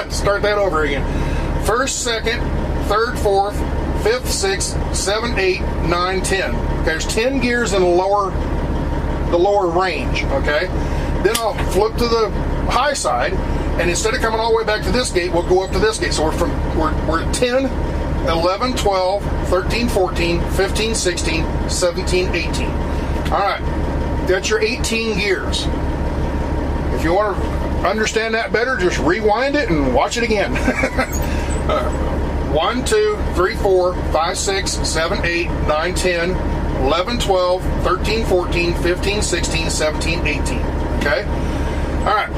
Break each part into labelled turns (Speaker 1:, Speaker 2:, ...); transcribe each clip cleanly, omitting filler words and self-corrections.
Speaker 1: Start that over again. First, second, third, fourth, fifth, sixth, 7, 8, 9, 10. Okay, there's 10 gears in the lower range. Okay, then I'll flip to the high side, and instead of coming all the way back to this gate, we'll go up to this gate. So we're at 10, 11, 12, 13, 14, 15, 16, 17, 18. All right, that's your 18 gears. If you want to understand that better, just rewind it and watch it again. 1, 2, 3, 4, 5, 6, 7, 8, 9, 10, 11, 12, 13, 14, 15, 16, 17, 18. Okay? All right.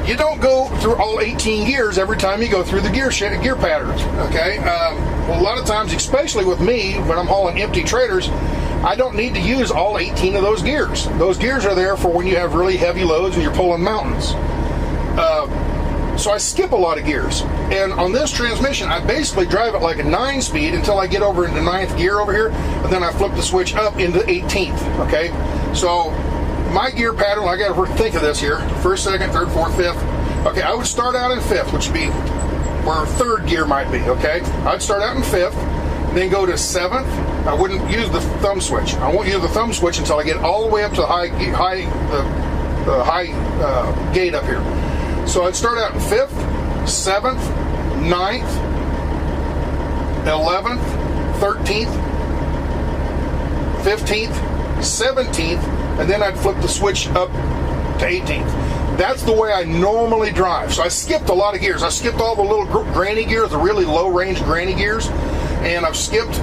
Speaker 1: You don't go through all 18 gears every time you go through the gear patterns. Okay? Well, a lot of times, especially with me, when I'm hauling empty trailers, I don't need to use all 18 of those gears. Those gears are there for when you have really heavy loads and you're pulling mountains. So I skip a lot of gears. And on this transmission, I basically drive it like a 9-speed until I get over into 9th gear over here, and then I flip the switch up into 18th, okay? So my gear pattern, I gotta think of this here. First, second, third, fourth, fifth. Okay, I would start out in 5th, which would be where 3rd gear might be, okay? I'd start out in 5th, then go to 7th. I wouldn't use the thumb switch. I won't use the thumb switch until I get all the way up to the high gate up here. So I'd start out in 5th, 7th, 9th, 11th, 13th, 15th, 17th, and then I'd flip the switch up to 18th. That's the way I normally drive. So I skipped a lot of gears. I skipped all the little granny gears, the really low range granny gears, and I've skipped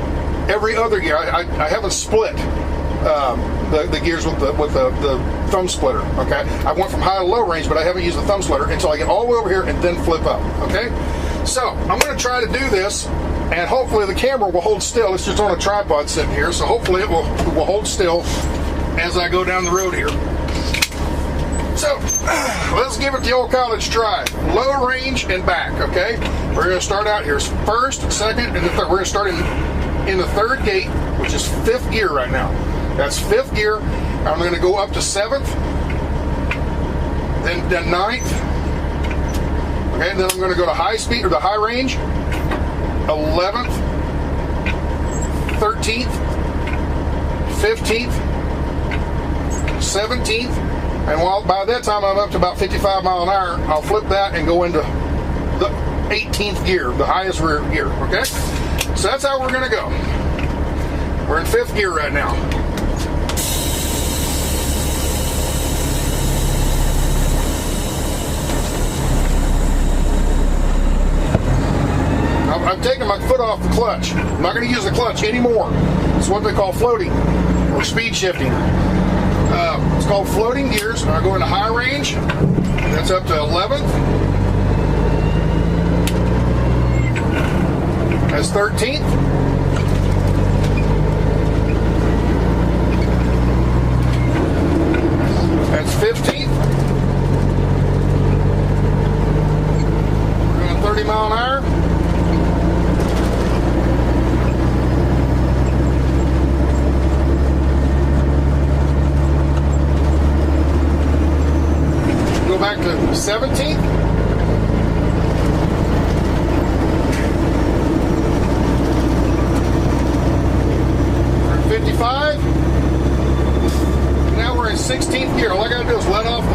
Speaker 1: every other gear. I haven't split the gears with the thumb splitter. Okay, I went from high to low range, but I haven't used the thumb splitter until I get all the way over here and then flip up. Okay, so I'm going to try to do this, and hopefully the camera will hold still. It's just on a tripod sitting here, so hopefully it will hold still as I go down the road here. So let's give it the old college try. Low range and back. Okay, we're going to start out here first, second, and the third. We're going to start in the 3rd gate, which is 5th gear right now. That's 5th gear. I'm going to go up to 7th, then 9th. Okay, and then I'm going to go to high speed or the high range. 11th, 13th, 15th, 17th, and by that time I'm up to about 55 mile an hour, I'll flip that and go into the 18th gear, the highest rear gear. Okay, so that's how we're going to go. We're in 5th gear right now. I've taken my foot off the clutch. I'm not going to use the clutch anymore. It's what they call floating or speed shifting. It's called floating gears. I go into high range. That's up to 11th. That's 13th. That's 15th. We're going 30 mile an hour. Go back to 17th. 55. Now we're in 16th gear. All I got to do is let off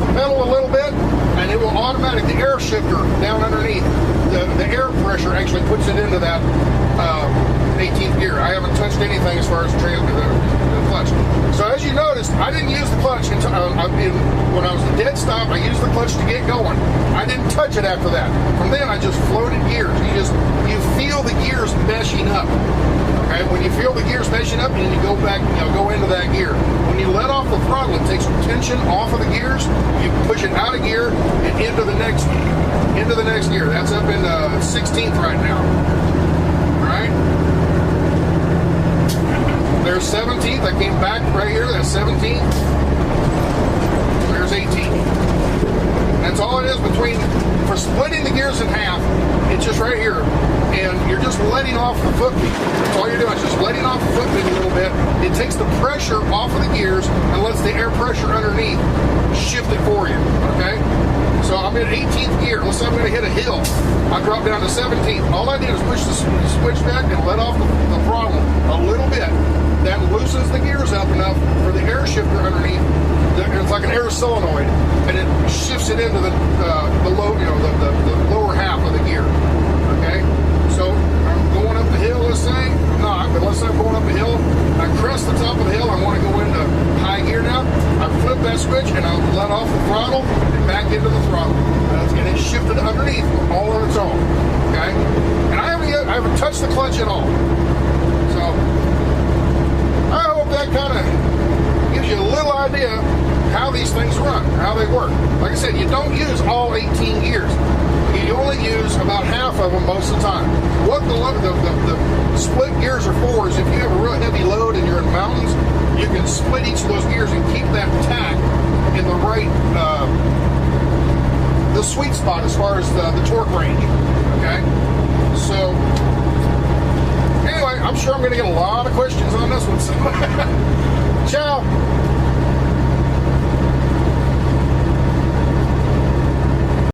Speaker 1: the pedal a little bit, and it will automatically, the air shifter down underneath, the air pressure actually puts it into that 18th gear. I haven't touched anything as far as the clutch. So as you noticed, I didn't use the clutch until when I was at dead stop. I used the clutch to get going. I didn't touch it after that. From then, I just floated gears. You feel the gears meshing up. Okay, when you feel the gears meshing up, and then you go back, go into that gear. When you let off the throttle, it takes tension off of the gears. You push it out of gear and into the next gear. That's up in 16th right now. All right. There's 17th. I came back right here. That's 17th. There's 18th. That's all it is between for splitting the gears in half, it's just right here. And you're just letting off the foot peak. That's all you're doing is just letting off the foot peak a little bit. It takes the pressure off of the gears and lets the air pressure underneath shift it for you, okay? So I'm in 18th gear. Let's say I'm going to hit a hill. I drop down to 17th. All I did is push the switch back and let off the throttle a little bit. That loosens the gears up enough for the air shifter underneath. It's like an air solenoid, and it shifts it into the low, the lower half of the gear. Okay, so I'm going up the hill. Let's say I'm not, but let's say I'm going up the hill. I crest the top of the hill. I want to go into high gear now. I flip that switch and I let off the throttle and back into the throttle, and it shifted underneath all on its own. Okay, and I haven't touched the clutch at all. So I hope that kind of gives you a little idea how these things run, how they work. Like I said, you don't use all 18 gears. You only use about half of them most of the time. What the split gears are for is if you have a real heavy load and you're in mountains, you can split each of those gears and keep that tack in the right, the sweet spot as far as the torque range. Okay? So, anyway, I'm sure I'm going to get a lot of questions on this one. So, ciao.